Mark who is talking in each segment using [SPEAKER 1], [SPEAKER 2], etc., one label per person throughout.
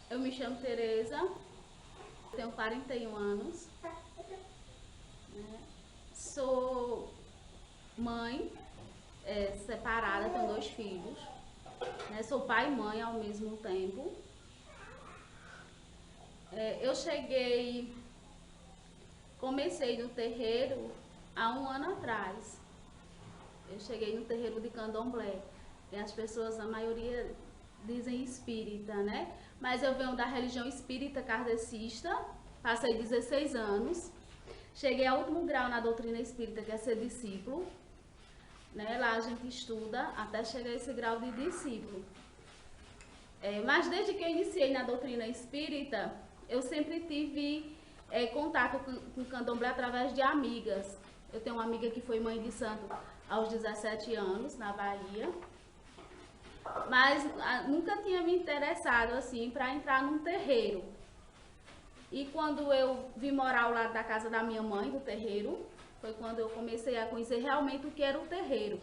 [SPEAKER 1] Eu me chamo Tereza, tenho 41 anos, né? Sou mãe, separada, tenho 2 filhos, né? Sou pai e mãe ao mesmo tempo. Eu comecei no terreiro há um ano atrás. Eu cheguei no terreiro de Candomblé. E as pessoas, a maioria, dizem espírita, né? Mas eu venho da religião espírita kardecista, passei 16 anos. Cheguei ao último grau na doutrina espírita, que é ser discípulo. Né? Lá a gente estuda até chegar a esse grau de discípulo. Mas desde que eu iniciei na doutrina espírita, eu sempre tive contato com o candomblé através de amigas. Eu tenho uma amiga que foi mãe de santo aos 17 anos, na Bahia. Mas nunca tinha me interessado assim para entrar num terreiro. E quando eu vim morar ao lado da casa da minha mãe, do terreiro, foi quando eu comecei a conhecer realmente o que era o terreiro,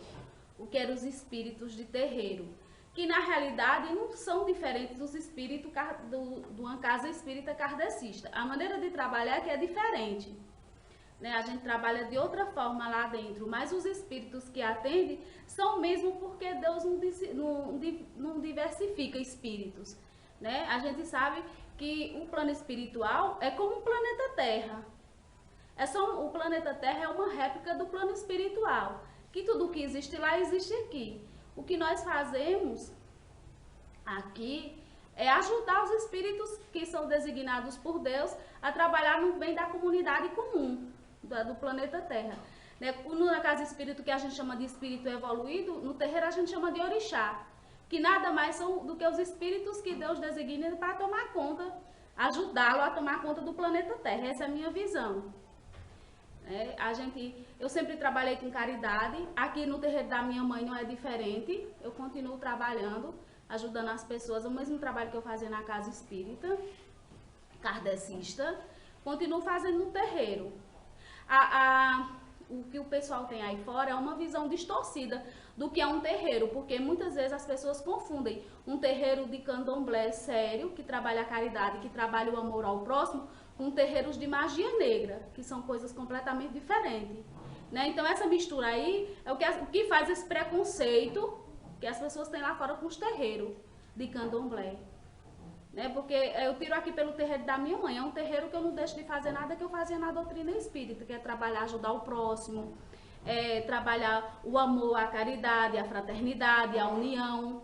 [SPEAKER 1] o que eram os espíritos de terreiro, que na realidade não são diferentes dos espíritos de uma casa espírita kardecista. A maneira de trabalhar é que é diferente. Né? A gente trabalha de outra forma lá dentro, mas os espíritos que atendem são mesmo porque Deus não diversifica espíritos. Né? A gente sabe que o plano espiritual é como o planeta Terra. O planeta Terra é uma réplica do plano espiritual, que tudo que existe lá existe aqui. O que nós fazemos aqui é ajudar os espíritos que são designados por Deus a trabalhar no bem da comunidade comum do planeta Terra. Na casa espírita, que a gente chama de espírito evoluído, no terreiro a gente chama de orixá, que nada mais são do que os espíritos que Deus designa para tomar conta, ajudá-lo a tomar conta do planeta Terra. Essa é a minha visão. Eu sempre trabalhei com caridade. Aqui no terreiro da minha mãe não é diferente. Eu continuo trabalhando, ajudando as pessoas, o mesmo trabalho que eu fazia na casa espírita kardecista, continuo fazendo no terreiro. O que o pessoal tem aí fora é uma visão distorcida do que é um terreiro, porque muitas vezes as pessoas confundem um terreiro de candomblé sério, que trabalha a caridade, que trabalha o amor ao próximo, com terreiros de magia negra, que são coisas completamente diferentes. Né? Então essa mistura aí é o que faz esse preconceito que as pessoas têm lá fora com os terreiros de candomblé. Né? Porque eu tiro aqui pelo terreiro da minha mãe, é um terreiro que eu não deixo de fazer nada que eu fazia na doutrina espírita, que é trabalhar, ajudar o próximo, trabalhar o amor, a caridade, a fraternidade, a união.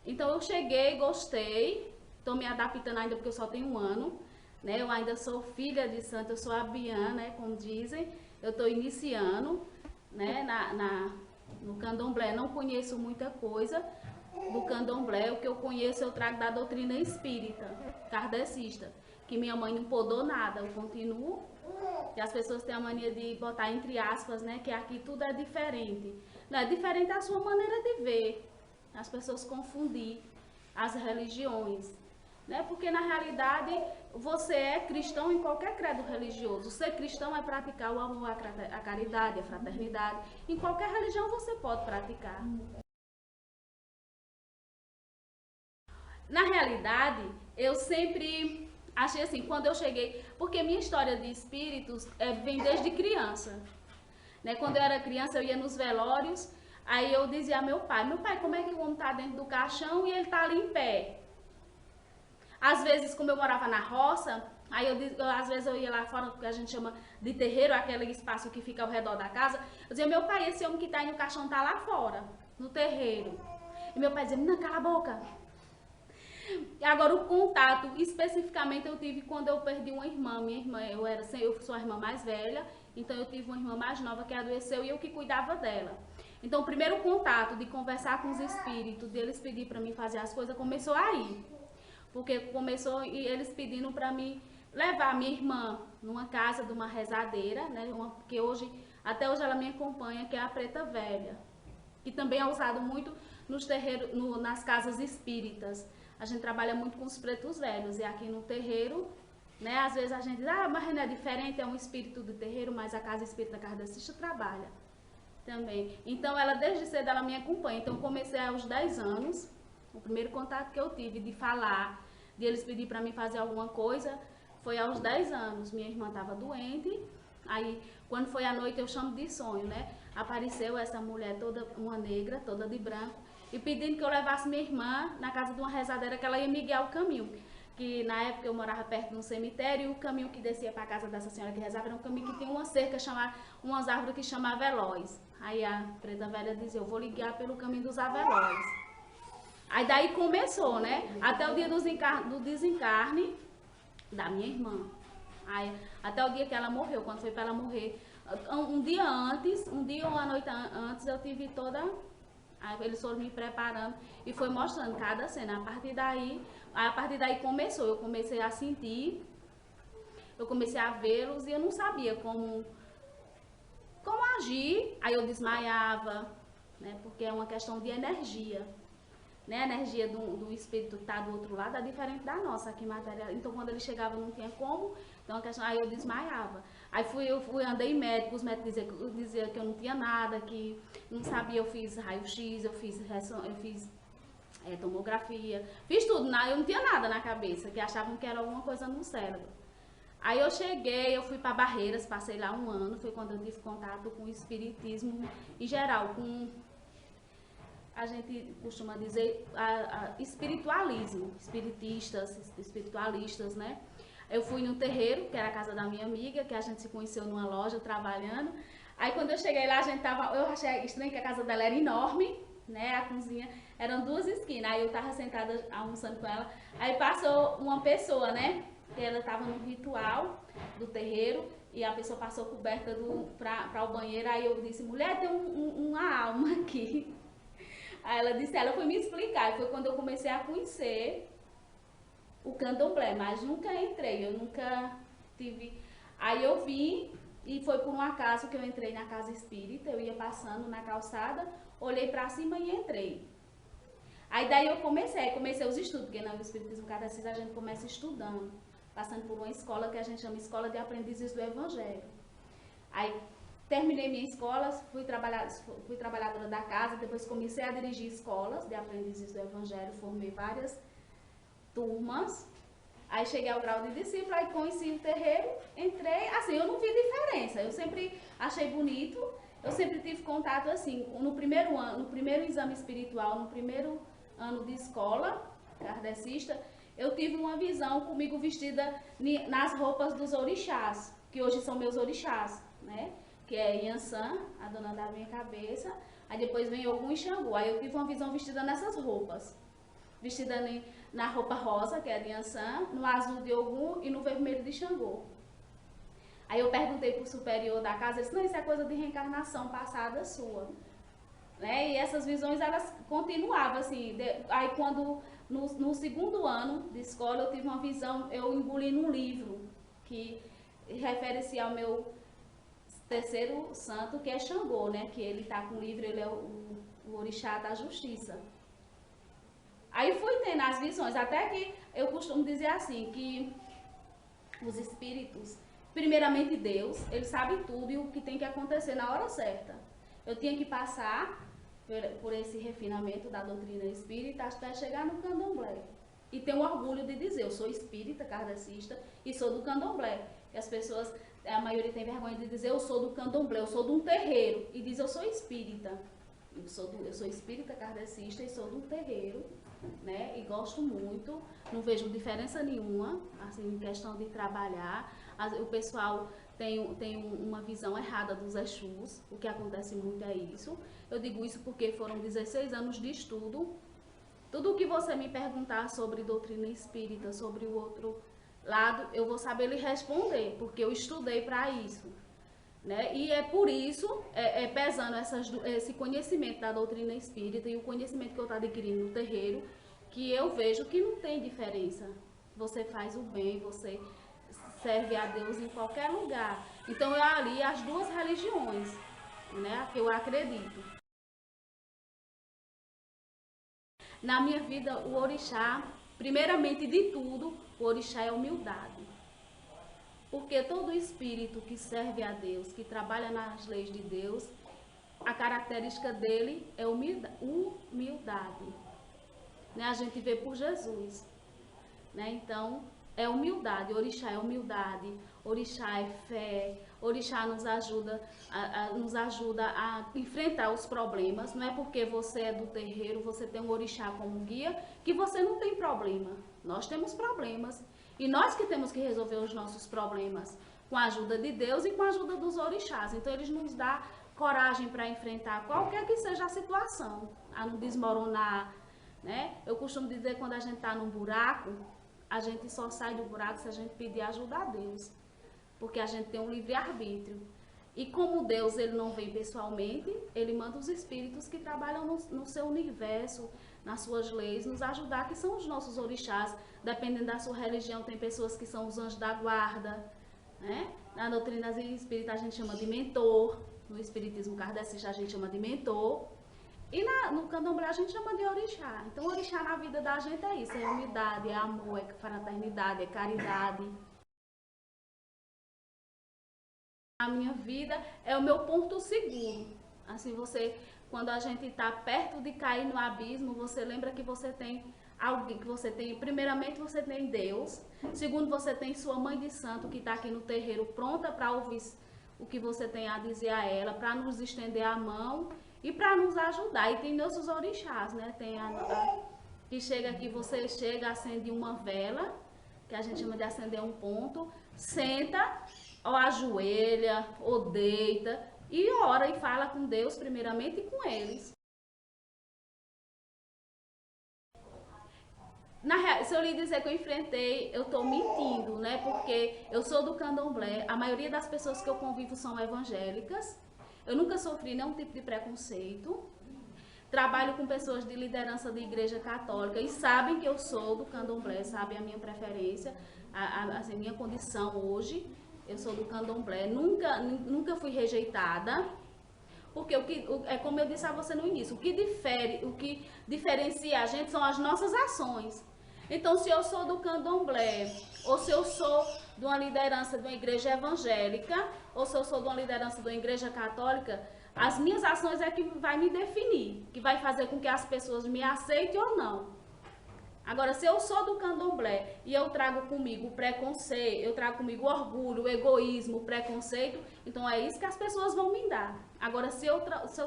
[SPEAKER 1] Então eu cheguei, gostei, estou me adaptando ainda porque eu só tenho um ano, né? Eu ainda sou filha de santo, eu sou abiã, né? Como dizem, eu estou iniciando, né? No candomblé, não conheço muita coisa do candomblé. O que eu conheço eu trago da doutrina espírita, kardecista, que minha mãe não podou nada, eu continuo. E as pessoas têm a mania de botar entre aspas, né, que aqui tudo é diferente. Não é diferente a sua maneira de ver. As pessoas confundir as religiões, né? Porque na realidade você é cristão em qualquer credo religioso. Ser cristão é praticar o amor, a caridade, a fraternidade. Em qualquer religião você pode praticar. Na realidade, eu sempre achei assim, quando eu cheguei, porque minha história de espíritos vem desde criança. Né? Quando eu era criança, eu ia nos velórios, aí eu dizia a meu pai, como é que o homem está dentro do caixão e ele está ali em pé? Às vezes, como eu morava na roça, aí às vezes eu ia lá fora, que a gente chama de terreiro, aquele espaço que fica ao redor da casa, eu dizia, meu pai, esse homem que está aí no caixão está lá fora, no terreiro. E meu pai dizia, não, cala a boca. Agora, o contato, especificamente, eu tive quando eu perdi uma irmã. Minha irmã, eu sou a irmã mais velha, então eu tive uma irmã mais nova que adoeceu e eu que cuidava dela. Então, o primeiro contato de conversar com os espíritos, deles pedir para mim fazer as coisas, começou aí. Porque começou eles pedindo para mim levar minha irmã numa casa de uma rezadeira, né, que até hoje ela me acompanha, que é a Preta Velha, que também é usado muito nos terreiros, nas casas espíritas. A gente trabalha muito com os pretos velhos, e aqui no terreiro, né, às vezes a gente diz, mas não é diferente, é um espírito do terreiro, mas a casa espírita kardecista trabalha também. Então, ela desde cedo ela me acompanha. Então, eu comecei aos 10 anos, o primeiro contato que eu tive de falar, de eles pedir para mim fazer alguma coisa, foi aos 10 anos. Minha irmã estava doente, aí quando foi à noite eu chamo de sonho, né? Apareceu essa mulher toda, uma negra, toda de branco, e pedindo que eu levasse minha irmã na casa de uma rezadeira que ela ia me guiar o caminho. Que na época eu morava perto de um cemitério e o caminho que descia para a casa dessa senhora que rezava era um caminho que tinha uma cerca, umas árvores que chamavam Veloz. Aí a preta velha dizia, eu vou lhe guiar pelo caminho dos Avelóis. Aí daí começou, né? Até o dia do desencarne da minha irmã. Aí, até o dia que ela morreu, quando foi para ela morrer. Um dia ou uma noite antes, eu tive toda... Aí eles foram me preparando e foi mostrando cada cena. A partir daí começou. Eu comecei a sentir, eu comecei a vê-los e eu não sabia como agir. Aí eu desmaiava, né? Porque é uma questão de energia. Né? A energia do espírito que está do outro lado é diferente da nossa aqui material. Então quando ele chegava não tinha como, então aí eu desmaiava. Aí andei em médico, os médicos diziam que eu não tinha nada, que não sabia, eu fiz raio-x, eu fiz tomografia, fiz tudo, eu não tinha nada na cabeça, que achavam que era alguma coisa no cérebro. Aí eu fui para Barreiras, passei lá 1 ano, foi quando eu tive contato com o espiritismo em geral, com... A gente costuma dizer espiritualismo, espiritualistas, né? Eu fui no terreiro, que era a casa da minha amiga, que a gente se conheceu numa loja trabalhando. Aí quando eu cheguei lá, eu achei estranho que a casa dela era enorme, né? A cozinha eram 2 esquinas. Aí eu tava sentada almoçando com ela. Aí passou uma pessoa, né? Que ela tava no ritual do terreiro e a pessoa passou coberta para o banheiro. Aí eu disse, mulher, tem uma alma aqui. Aí ela foi me explicar, e foi quando eu comecei a conhecer o candomblé, mas nunca entrei, eu nunca tive... Aí eu vim, e foi por um acaso que eu entrei na casa espírita, eu ia passando na calçada, olhei pra cima e entrei. Aí daí eu comecei os estudos, porque no Espiritismo Kardecista a gente começa estudando, passando por uma escola que a gente chama Escola de Aprendizes do Evangelho. Aí terminei minha escola, fui trabalhadora da casa, depois comecei a dirigir escolas de aprendizes do Evangelho, formei várias turmas, aí cheguei ao grau de discípulo, aí conheci o terreiro, entrei, assim, eu não vi diferença, eu sempre achei bonito, eu sempre tive contato, assim, no primeiro exame espiritual, no primeiro ano de escola kardecista, eu tive uma visão comigo vestida nas roupas dos orixás, que hoje são meus orixás, né? Que é Yansan, a dona da minha cabeça, aí depois vem Ogum e Xangô. Aí eu tive uma visão vestida nessas roupas. Vestida na roupa rosa, que é de Yansan, no azul de Ogum e no vermelho de Xangô. Aí eu perguntei pro superior da casa, ele disse, não, isso é coisa de reencarnação passada sua. Né? E essas visões, elas continuavam, assim, aí quando, no segundo ano de escola, eu tive uma visão, eu engoli num livro, que refere-se ao meu terceiro santo, que é Xangô, né? Que ele tá com o livro, ele é o orixá da justiça. Aí fui tendo as visões, até que eu costumo dizer assim, que os espíritos, primeiramente Deus, ele sabe tudo e o que tem que acontecer na hora certa. Eu tinha que passar por esse refinamento da doutrina espírita até chegar no candomblé. E tenho orgulho de dizer, eu sou espírita, kardecista e sou do candomblé. E as pessoas, a maioria tem vergonha de dizer, eu sou do candomblé, eu sou de um terreiro. E diz, eu sou espírita. Eu sou espírita, kardecista e sou de um terreiro, né? E gosto muito, não vejo diferença nenhuma, assim, em questão de trabalhar. O pessoal tem uma visão errada dos Exus, o que acontece muito é isso. Eu digo isso porque foram 16 anos de estudo. Tudo o que você me perguntar sobre doutrina espírita, sobre o outro lado, eu vou saber lhe responder, porque eu estudei para isso. Né? E é por isso, pesando esse conhecimento da doutrina espírita e o conhecimento que eu estou adquirindo no terreiro, que eu vejo que não tem diferença. Você faz o bem, você serve a Deus em qualquer lugar. Então eu ali as 2 religiões, né, que eu acredito. Na minha vida, o orixá, primeiramente de tudo, o orixá é humildade. Porque todo espírito que serve a Deus, que trabalha nas leis de Deus, a característica dele é humildade. Né? A gente vê por Jesus. né? Então, é humildade, orixá é humildade, orixá é fé, orixá nos ajuda a enfrentar os problemas. Não é porque você é do terreiro, você tem um orixá como guia, que você não tem problema. Nós temos problemas e nós que temos que resolver os nossos problemas com a ajuda de Deus e com a ajuda dos orixás. Então eles nos dão coragem para enfrentar qualquer que seja a situação, a não desmoronar, né? Eu costumo dizer que quando a gente está num buraco, a gente só sai do buraco se a gente pedir ajuda a Deus, porque a gente tem um livre-arbítrio. E como Deus ele não vem pessoalmente, ele manda os espíritos que trabalham no seu universo, nas suas leis, nos ajudar, que são os nossos orixás. Dependendo da sua religião, tem pessoas que são os anjos da guarda, né? Na doutrina espírita a gente chama de mentor, no espiritismo kardecista a gente chama de mentor. E no candomblé a gente chama de orixá. Então orixá na vida da gente é isso, é humildade, é amor, é fraternidade, é caridade. A minha vida é o meu ponto seguro. Assim, quando a gente está perto de cair no abismo, você lembra que você tem alguém, primeiramente você tem Deus, segundo você tem sua mãe de santo que está aqui no terreiro pronta para ouvir o que você tem a dizer a ela, para nos estender a mão e para nos ajudar. E tem nossos orixás, né? Tem que chega aqui, você chega, acende uma vela, que a gente chama de acender um ponto, senta, ou ajoelha, ou deita, e ora e fala com Deus primeiramente e com eles. Se eu lhe dizer que eu enfrentei, eu estou mentindo, né? Porque eu sou do candomblé, a maioria das pessoas que eu convivo são evangélicas, eu nunca sofri nenhum tipo de preconceito, trabalho com pessoas de liderança de igreja católica e sabem que eu sou do candomblé, sabem a minha preferência, a minha condição hoje, eu sou do candomblé, nunca fui rejeitada, porque é como eu disse a você no início, o que diferencia a gente são as nossas ações. Então, se eu sou do candomblé, ou se eu sou de uma liderança de uma igreja evangélica, ou se eu sou de uma liderança de uma igreja católica, as minhas ações é que vai me definir, que vai fazer com que as pessoas me aceitem ou não. Agora, se eu sou do candomblé e eu trago comigo preconceito, eu trago comigo orgulho, egoísmo, preconceito, então é isso que as pessoas vão me dar. Agora, se eu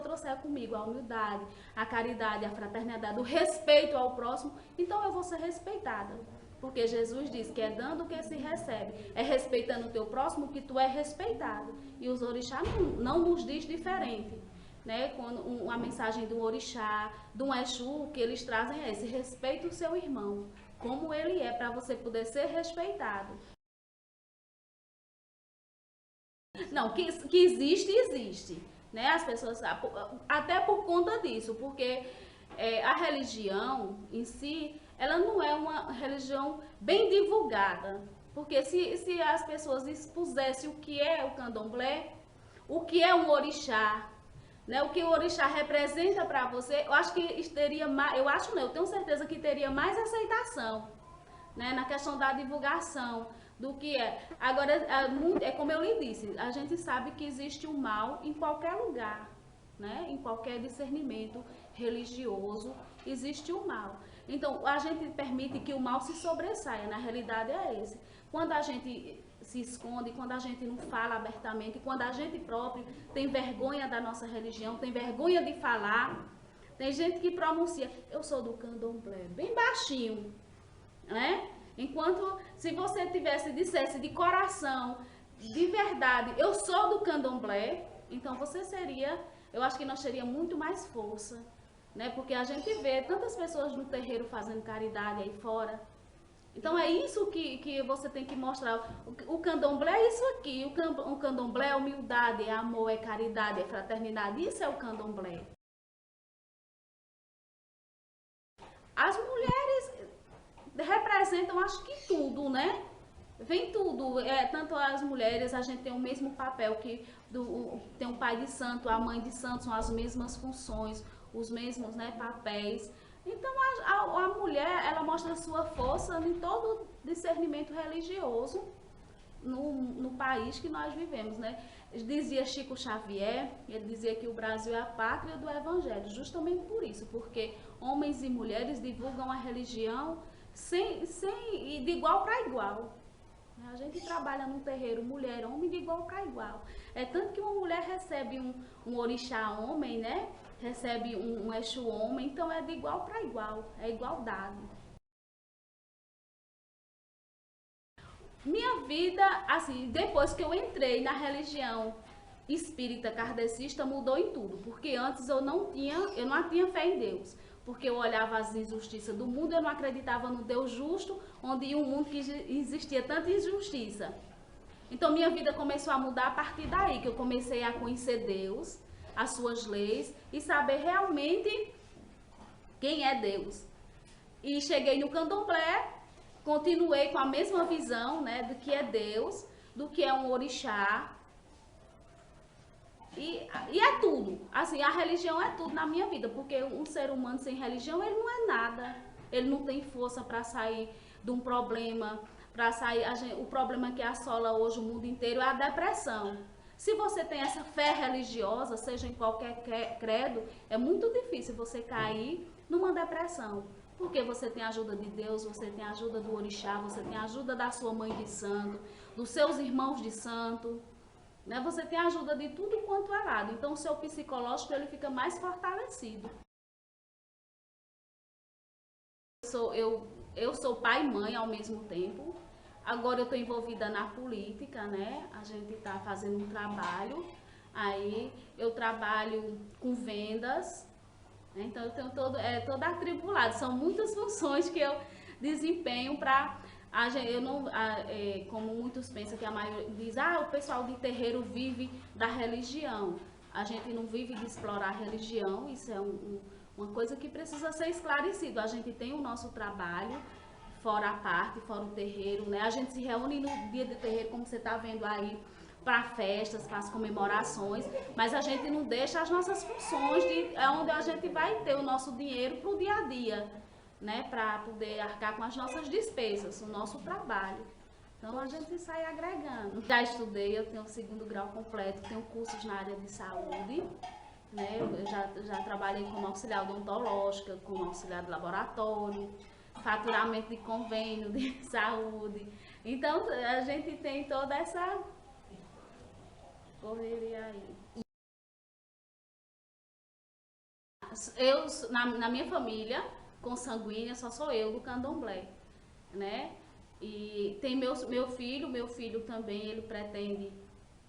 [SPEAKER 1] trouxer comigo a humildade, a caridade, a fraternidade, o respeito ao próximo, então eu vou ser respeitada. Porque Jesus diz que é dando que se recebe, é respeitando o teu próximo que tu é respeitado. E os orixás não nos diz diferente. Né, quando a mensagem do orixá, do Exu, que eles trazem é esse: respeita o seu irmão, como ele é, para você poder ser respeitado. Não, que existe, né? As pessoas, até por conta disso, porque a religião em si, ela não é uma religião bem divulgada, porque se as pessoas expusessem o que é o candomblé, o que é um orixá, né, o que o orixá representa para você, eu acho que teria mais, eu tenho certeza que teria mais aceitação, né, na questão da divulgação do que é. Agora, é como eu lhe disse, a gente sabe que existe o mal em qualquer lugar, né, em qualquer discernimento religioso, existe o mal. Então, a gente permite que o mal se sobressaia, na realidade é esse. Quando a gente se esconde, quando a gente não fala abertamente, quando a gente próprio tem vergonha da nossa religião, tem vergonha de falar. Tem gente que pronuncia, eu sou do candomblé, bem baixinho, né? Enquanto se você dissesse de coração, de verdade, eu sou do candomblé, então você seria, eu acho que nós teríamos muito mais força, né? Porque a gente vê tantas pessoas no terreiro fazendo caridade aí fora. Então é isso que você tem que mostrar. O candomblé é isso aqui. O candomblé é humildade, é amor, é caridade, é fraternidade. Isso é o candomblé. As mulheres representam, acho que tudo, né? Vem tudo. Tanto as mulheres, a gente tem o mesmo papel que tem o pai de santo, a mãe de santo, são as mesmas funções, os mesmos, né, papéis. Então a mulher, ela mostra sua força em todo discernimento religioso no país que nós vivemos, né? Dizia Chico Xavier, ele dizia que o Brasil é a pátria do evangelho, justamente por isso, porque homens e mulheres divulgam a religião e de igual para igual. A gente trabalha num terreiro mulher, homem de igual para igual. É tanto que uma mulher recebe um orixá homem, né? Recebe um Exu homem, então é de igual para igual, é igualdade. Minha vida, assim, depois que eu entrei na religião espírita kardecista, mudou em tudo, porque antes eu não tinha fé em Deus, porque eu olhava as injustiças do mundo, eu não acreditava no Deus justo, onde em um mundo que existia tanta injustiça. Então minha vida começou a mudar a partir daí, que eu comecei a conhecer Deus, as suas leis e saber realmente quem é Deus. E cheguei no candomblé, continuei com a mesma visão, né, do que é Deus, do que é um orixá. E é tudo. Assim, a religião é tudo na minha vida, porque um ser humano sem religião, ele não é nada. Ele não tem força para sair de um problema, para sair. O problema que assola hoje o mundo inteiro é a depressão. Se você tem essa fé religiosa, seja em qualquer credo, é muito difícil você cair numa depressão. Porque você tem a ajuda de Deus, você tem a ajuda do orixá, você tem a ajuda da sua mãe de santo, dos seus irmãos de santo, né? Você tem a ajuda de tudo quanto é lado. Então o seu psicológico ele fica mais fortalecido. Eu sou pai e mãe ao mesmo tempo. Agora eu estou envolvida na política, né? A gente está fazendo um trabalho. Aí eu trabalho com vendas. Então eu tenho toda atribulada. São muitas funções que eu desempenho para eu não, como muitos pensam que a maioria diz, o pessoal de terreiro vive da religião. A gente não vive de explorar a religião, isso é uma coisa que precisa ser esclarecido. A gente tem o nosso trabalho, fora a parte, fora o terreiro, né? A gente se reúne no dia de terreiro, como você está vendo aí, para festas, para as comemorações, mas a gente não deixa as nossas funções, onde a gente vai ter o nosso dinheiro para o dia a dia, né? Para poder arcar com as nossas despesas, o nosso trabalho. Então a gente sai agregando. Já estudei, eu tenho o 2º grau completo, tenho cursos na área de saúde, né? Eu já trabalhei como auxiliar odontológica, como auxiliar de laboratório, faturamento de convênio de saúde. Então a gente tem toda essa correria aí. Na minha família, consanguínea, só sou eu do candomblé, né? E tem meu filho também, ele pretende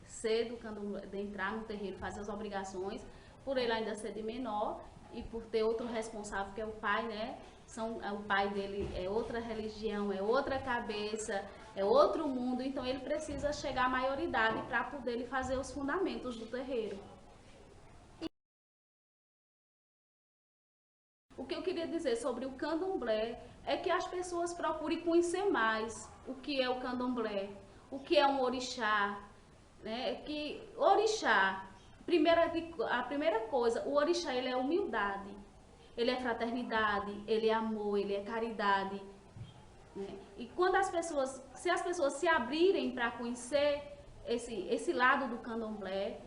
[SPEAKER 1] ser do candomblé, de entrar no terreiro, fazer as obrigações, por ele ainda ser de menor e por ter outro responsável que é o pai, né? O pai dele é outra religião, é outra cabeça, é outro mundo, então ele precisa chegar à maioridade para poder ele fazer os fundamentos do terreiro. O que eu queria dizer sobre o candomblé é que as pessoas procurem conhecer mais o que é o candomblé, o que é um orixá, né? Que orixá, a primeira coisa, o orixá ele é humildade, ele é fraternidade, ele é amor, ele é caridade, né? E se as pessoas se abrirem para conhecer esse lado do candomblé,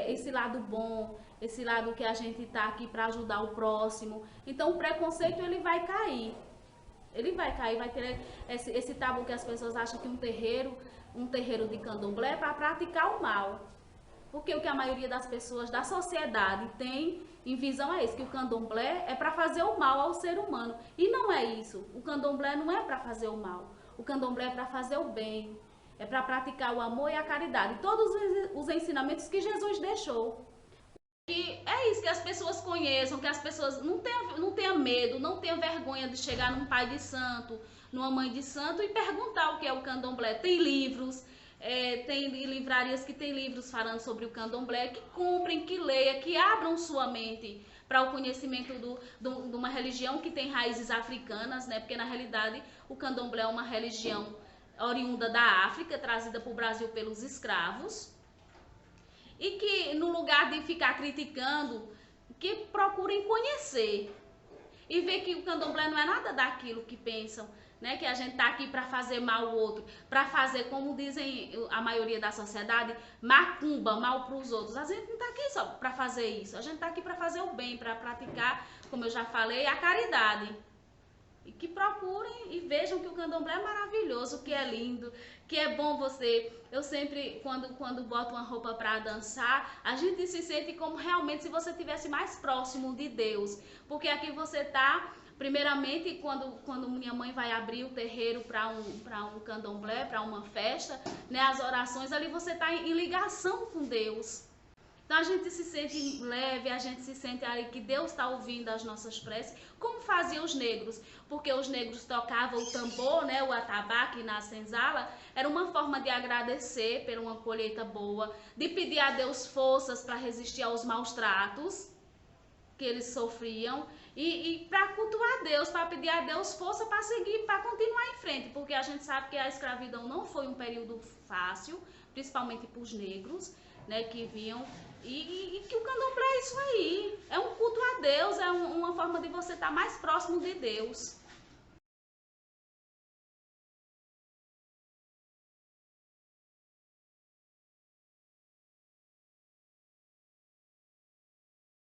[SPEAKER 1] esse lado bom, esse lado que a gente está aqui para ajudar o próximo, então o preconceito ele vai cair. Ele vai cair, vai ter esse tabu que as pessoas acham que um terreiro de candomblé é para praticar o mal. Porque o que a maioria das pessoas da sociedade tem em visão é isso, que o candomblé é para fazer o mal ao ser humano. E não é isso. O candomblé não é para fazer o mal. O candomblé é para fazer o bem. É para praticar o amor e a caridade. Todos os ensinamentos que Jesus deixou. E é isso, que as pessoas conheçam, que as pessoas não tenham medo, não tenham vergonha de chegar num pai de santo, numa mãe de santo e perguntar o que é o candomblé. Tem livros, tem livrarias que tem livros falando sobre o candomblé, que comprem, que leia, que abram sua mente para o conhecimento de uma religião que tem raízes africanas, né? Porque na realidade o candomblé é uma religião oriunda da África, trazida para o Brasil pelos escravos. E que no lugar de ficar criticando, que procurem conhecer e ver que o candomblé não é nada daquilo que pensam, né? Que a gente tá aqui para fazer mal ao outro, para fazer, como dizem a maioria da sociedade, macumba, mal para os outros. A gente não tá aqui só para fazer isso, a gente tá aqui para fazer o bem, para praticar, como eu já falei, a caridade. e que procurem e vejam que o candomblé é maravilhoso, que é lindo, que é bom você. Eu sempre, quando boto uma roupa para dançar, a gente se sente como realmente se você estivesse mais próximo de Deus, porque aqui você tá. Primeiramente, quando minha mãe vai abrir o terreiro para um candomblé, para uma festa, né, as orações, ali você está em ligação com Deus. Então a gente se sente leve, a gente se sente ali que Deus está ouvindo as nossas preces, como faziam os negros, porque os negros tocavam o tambor, né, o atabaque na senzala, era uma forma de agradecer por uma colheita boa, de pedir a Deus forças para resistir aos maus tratos que eles sofriam e para cultuar Deus, para pedir a Deus força para seguir, para continuar em frente, porque a gente sabe que a escravidão não foi um período fácil, principalmente para os negros, né, que vinham e que o candomblé é isso aí, é um culto a Deus, é uma forma de você estar mais próximo de Deus.